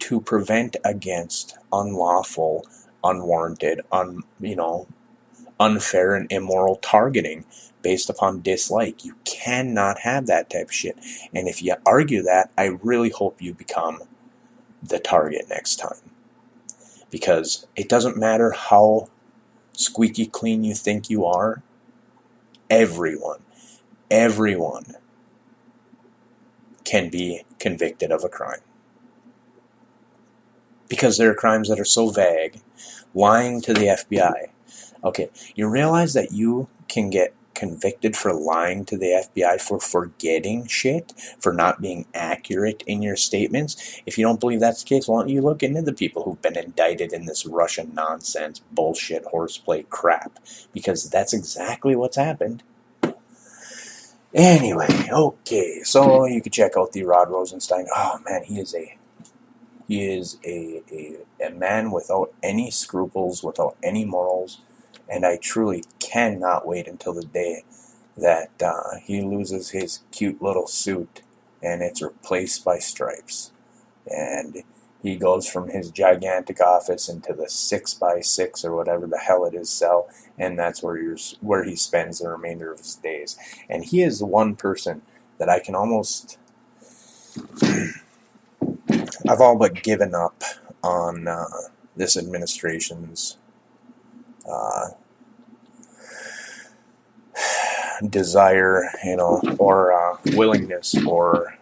to prevent against unlawful, unwarranted, unfair and immoral targeting based upon dislike. You cannot have that type of shit. And if you argue that, I really hope you become the target next time. Because it doesn't matter how squeaky clean you think you are, everyone can be convicted of a crime. Because there are crimes that are so vague. Lying to the FBI. Okay, you realize that you can get convicted for lying to the FBI for forgetting shit, for not being accurate in your statements? If you don't believe that's the case, why don't you look into the people who've been indicted in this Russian nonsense, bullshit, horseplay crap? Because that's exactly what's happened. Anyway, okay, so you can check out the Rod Rosenstein. Oh man, he is a man without any scruples, without any morals, and I truly cannot wait until the day that he loses his cute little suit and it's replaced by stripes. And he goes from his gigantic office into the 6x6 or whatever the hell it is cell, and that's where he spends the remainder of his days. And he is the one person that I can almost... I've all but given up on this administration's desire, or willingness, or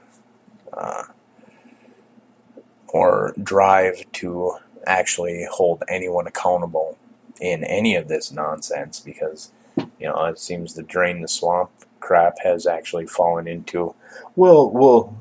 drive to actually hold anyone accountable in any of this nonsense, because it seems the drain the swamp crap has actually fallen into, we'll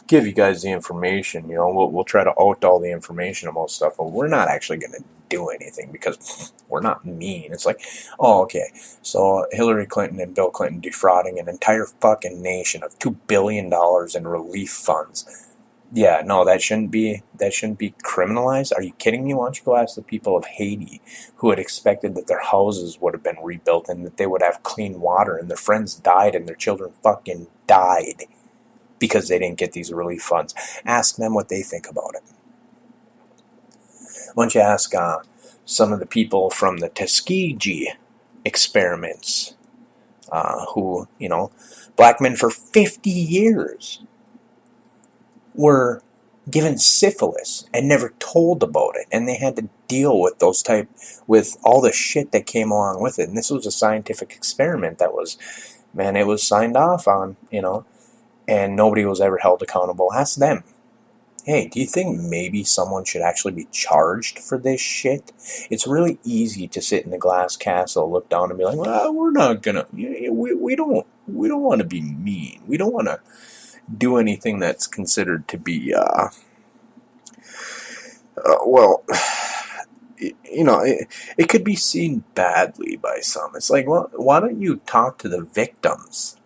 give you guys the information, we'll try to out all the information about stuff, but we're not actually going to do anything because we're not mean. It's like, oh, okay, so Hillary Clinton and Bill Clinton defrauding an entire fucking nation of $2 billion in relief funds. Yeah, no, that shouldn't be criminalized. Are you kidding me? Why don't you go ask the people of Haiti, who had expected that their houses would have been rebuilt and that they would have clean water, and their friends died and their children fucking died because they didn't get these relief funds. Ask them what they think about it. Why don't you ask some of the people from the Tuskegee experiments, who, black men for 50 years were given syphilis and never told about it, and they had to deal with with all the shit that came along with it. And this was a scientific experiment that was, man, it was signed off on, and nobody was ever held accountable. Ask them, hey, do you think maybe someone should actually be charged for this shit? It's really easy to sit in the glass castle, look down, and be like, well, we're not gonna, we don't want to be mean, we don't want to do anything that's considered to be, it could be seen badly by some. It's like, well, why don't you talk to the victims?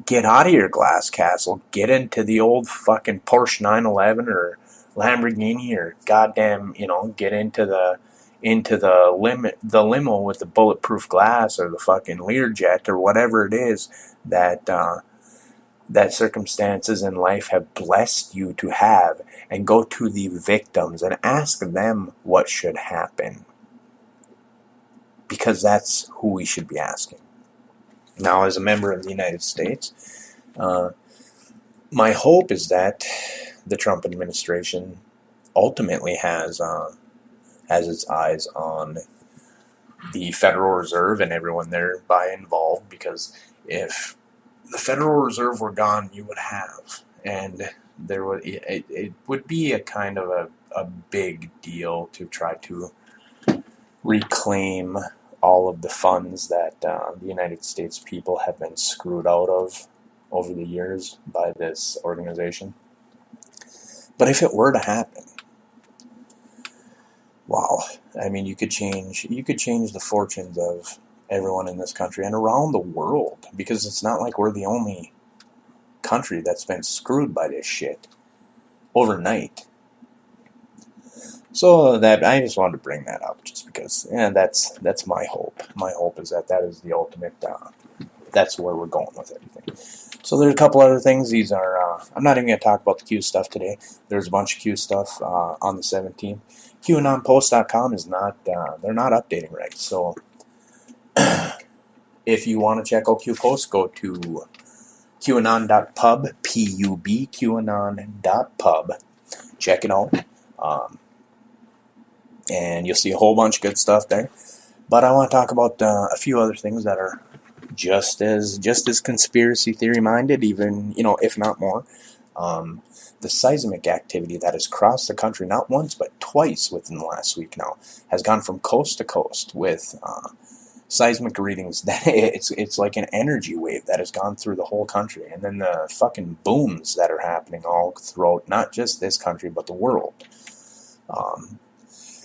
Get out of your glass castle, get into the old fucking Porsche 911 or Lamborghini or goddamn, get into the limo with the bulletproof glass, or the fucking Learjet, or whatever it is that circumstances in life have blessed you to have, and go to the victims and ask them what should happen. Because that's who we should be asking. Now, as a member of the United States, my hope is that the Trump administration ultimately has its eyes on the Federal Reserve and everyone thereby involved, because if the Federal Reserve were gone, you would have, and it would be a kind of a big deal to try to reclaim all of the funds that the United States people have been screwed out of over the years by this organization. But if it were to happen, wow, I mean, you could change the fortunes of everyone in this country and around the world, because it's not like we're the only country that's been screwed by this shit overnight. So that I just wanted to bring that up, just because, that's my hope. My hope is that is the ultimate that's where we're going with everything. So there's a couple other things. These are, I'm not even going to talk about the Q stuff today. There's a bunch of Q stuff on the 17th. QAnonPost.com is not, they're not updating right. So if you want to check out Q Post, go to QAnon.pub, P-U-B, QAnon.pub. Check it out. And you'll see a whole bunch of good stuff there. But I want to talk about a few other things that are just as conspiracy theory minded, even, you know, if not more. The seismic activity that has crossed the country not once but twice within the last week now has gone from coast to coast with seismic readings that it's like an energy wave that has gone through the whole country, and then the fucking booms that are happening all throughout not just this country but the world.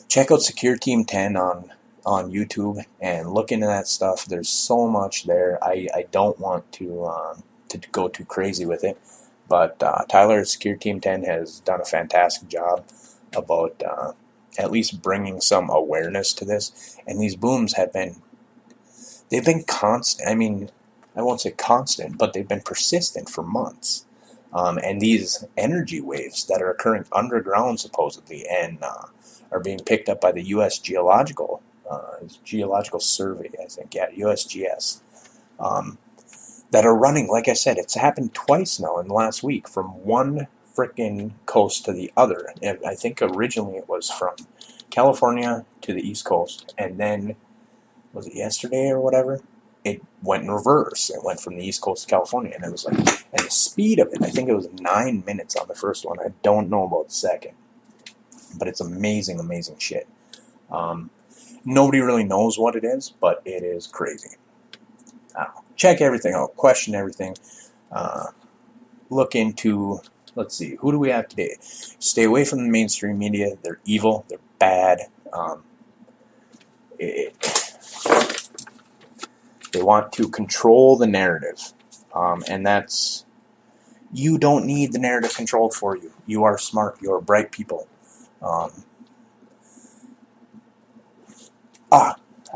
Check out Secure Team 10 on YouTube and look into that stuff. There's so much there. I don't want to go too crazy with it, but Tyler at Secure Team 10 has done a fantastic job about at least bringing some awareness to this. And these booms they've been constant. I mean, I won't say constant, but they've been persistent for months. And these energy waves that are occurring underground supposedly and are being picked up by the U.S. Geological Survey, I think, USGS, that are running, like I said, it's happened twice now in the last week from one frickin' coast to the other. And I think originally it was from California to the East Coast, and then, was it yesterday or whatever? It went in reverse. It went from the East Coast to California, and it was like, and the speed of it, I think it was 9 minutes on the first one. I don't know about the second, but it's amazing, amazing shit. Nobody really knows what it is, but it is crazy. Check everything out. Question everything. Look into, let's see, who do we have today? Stay away from the mainstream media. They're evil. They're bad. They want to control the narrative. And that's, you don't need the narrative controlled for you. You are smart. You are bright people. I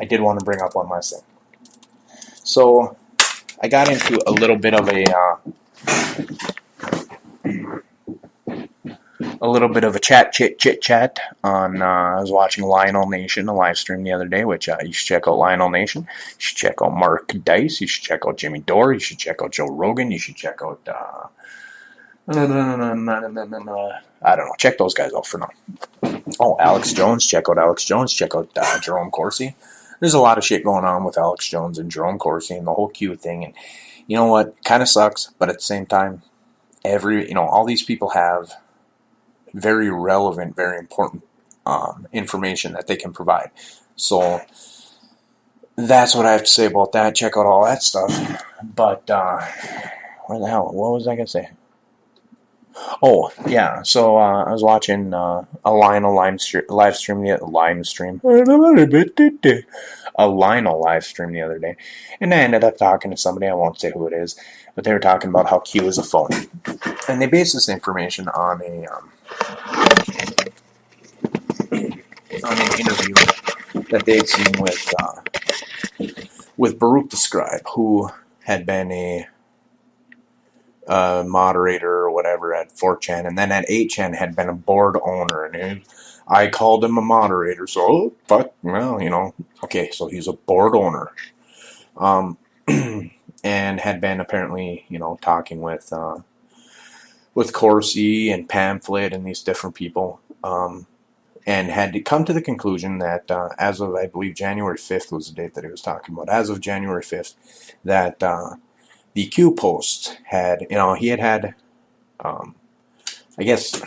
did want to bring up one last thing. So, I got into a little bit of a chit chat on, I was watching Lionel Nation, a live stream the other day, which you should check out Lionel Nation. You should check out Mark Dice. You should check out Jimmy Dore. You should check out Joe Rogan. You should check out, I don't know. Check those guys out for now. Oh, Alex Jones. Check out Alex Jones. Check out Jerome Corsi. There's a lot of shit going on with Alex Jones and Jerome Corsi and the whole Q thing. And you know what? Kind of sucks, but at the same time, all these people have very relevant, very important information that they can provide. So that's what I have to say about that. Check out all that stuff. But where the hell? What was I gonna say? Oh, yeah, so I was watching a Lionel live stream the other day, and I ended up talking to somebody, I won't say who it is, but they were talking about how Q is a phony. And they based this information on an interview that they'd seen with Baruch the Scribe, who had been a moderator or whatever at 4chan, and then at 8chan had been a board owner, and I called him a moderator, so okay, so he's a board owner, and had been apparently, talking with Corsi and Pamphlet and these different people, and had to come to the conclusion that as of, I believe, January 5th was the date that he was talking about, as of January 5th, that the Q post had, he had I guess,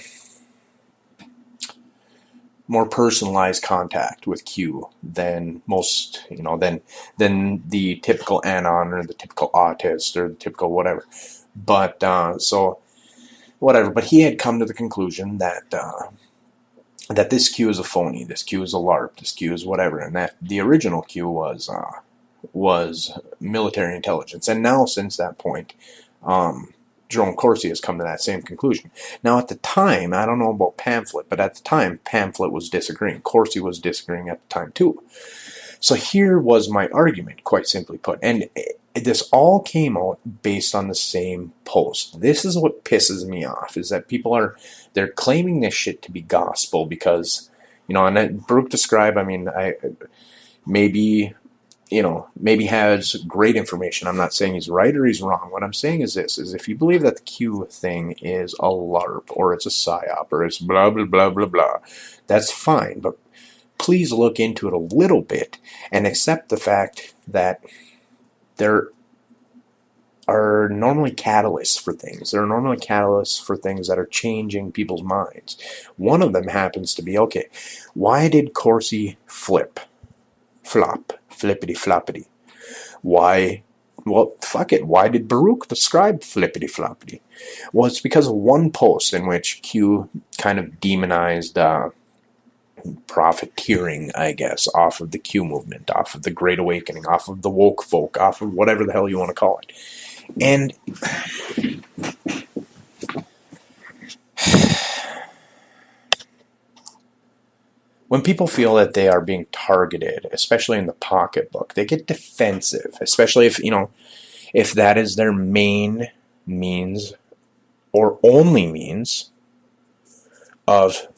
more personalized contact with Q than most, than the typical anon or the typical autist or the typical whatever. But, so, whatever. But he had come to the conclusion that this Q is a phony, this Q is a LARP, this Q is whatever, and that the original Q was military intelligence. And now, since that point, Jerome Corsi has come to that same conclusion. Now, at the time, I don't know about Pamphlet, but at the time, Pamphlet was disagreeing. Corsi was disagreeing at the time, too. So here was my argument, quite simply put. And this all came out based on the same post. This is what pisses me off, is that they're claiming this shit to be gospel because, and Baruch describe, maybe has great information. I'm not saying he's right or he's wrong. What I'm saying is this, is if you believe that the Q thing is a LARP or it's a PSYOP or it's blah, blah, blah, blah, blah, that's fine. But please look into it a little bit and accept the fact that there are normally catalysts for things. There are normally catalysts for things that are changing people's minds. One of them happens to be, okay, why did Corsi flop, flippity floppity? Why? Well, fuck it. Why did Baruch describe flippity floppity? Well, it's because of one post in which Q kind of demonized profiteering, I guess, off of the Q movement, off of the Great Awakening, off of the woke folk, off of whatever the hell you want to call it. And when people feel that they are being targeted, especially in the pocketbook, they get defensive, especially if that is their main means or only means of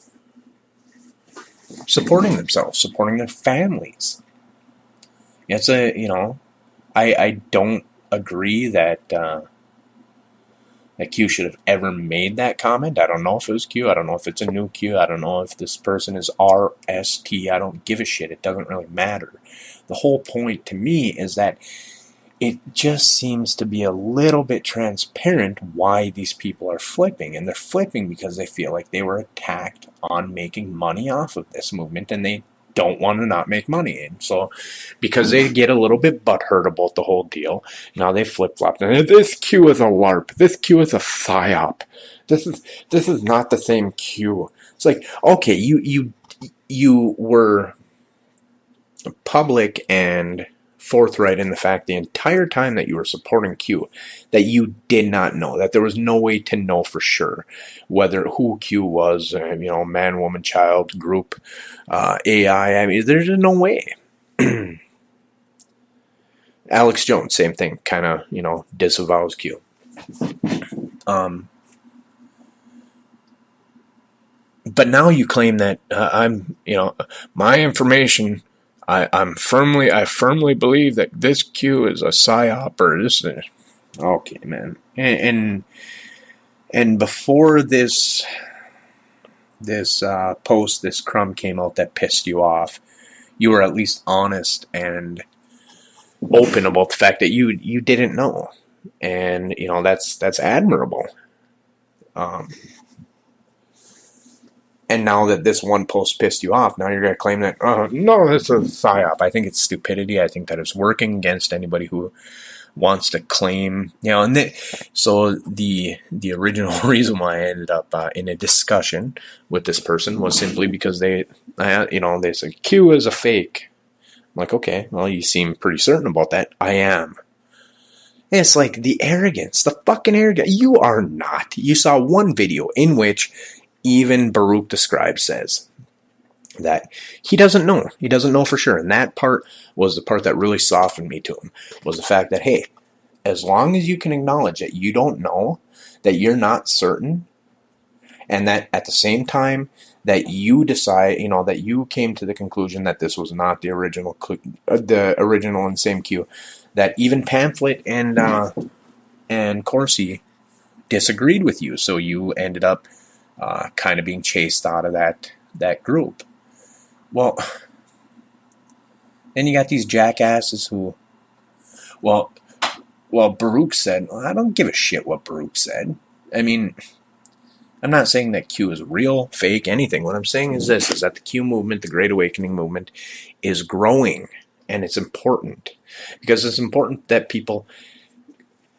supporting themselves, supporting their families. It's I don't agree that Q should have ever made that comment. I don't know if it was Q. I don't know if it's a new Q. I don't know if this person is RST. I don't give a shit. It doesn't really matter. The whole point to me is that it just seems to be a little bit transparent why these people are flipping. And they're flipping because they feel like they were attacked on making money off of this movement, and they don't want to not make money. And so because they get a little bit butthurt about the whole deal, now they flip-flop. This Q is a LARP. This Q is a PSYOP. This is not the same Q. It's like, okay, you were public and forthright in the fact the entire time that you were supporting Q that you did not know, that there was no way to know for sure who Q was, man, woman, child, group, AI. I mean, there's no way. Alex Jones, same thing, kind of, disavows Q. But now you claim that my information, I firmly believe that this Q is a PSYOP or this. Okay, man. And before this post, this crumb came out that pissed you off, you were at least honest and open about the fact that you didn't know, and that's admirable. And now that this one post pissed you off, now you're going to claim that, no, this is PSYOP. I think it's stupidity. I think that it's working against anybody who wants to claim, so the original reason why I ended up in a discussion with this person was simply because they said Q is a fake. I'm like, okay, well, you seem pretty certain about that. I am. And it's like the arrogance, the fucking arrogance. You are not. You saw one video in which even Baruch the Scribe says that he doesn't know. He doesn't know for sure. And that part was the part that really softened me to him, was the fact that, hey, as long as you can acknowledge that you don't know, that you're not certain, and that at the same time that you decide, that you came to the conclusion that this was not the original and same Q, that even Pamphlet and Corsi disagreed with you. So you ended up kind of being chased out of that group. Well, then you got these jackasses who, well, Baruch said, well, I don't give a shit what Baruch said. I mean, I'm not saying that Q is real, fake, anything. What I'm saying is this, is that the Q movement, the Great Awakening movement, is growing, and it's important. Because it's important that people,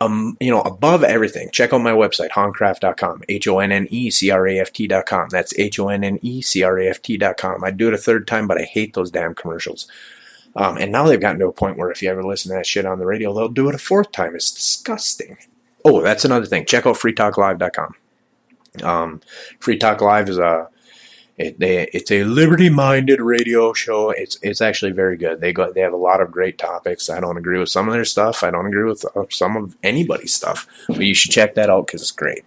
above everything, check out my website, honcraft.com, HONNECRAFT.com. That's HONNECRAFT.com. I'd do it a third time, but I hate those damn commercials. And now they've gotten to a point where if you ever listen to that shit on the radio, they'll do it a fourth time. It's disgusting. Oh, that's another thing. Check out freetalklive.com. Free Talk Live is It's a liberty-minded radio show. It's actually very good. They have a lot of great topics. I don't agree with some of their stuff. I don't agree with some of anybody's stuff. But you should check that out because it's great.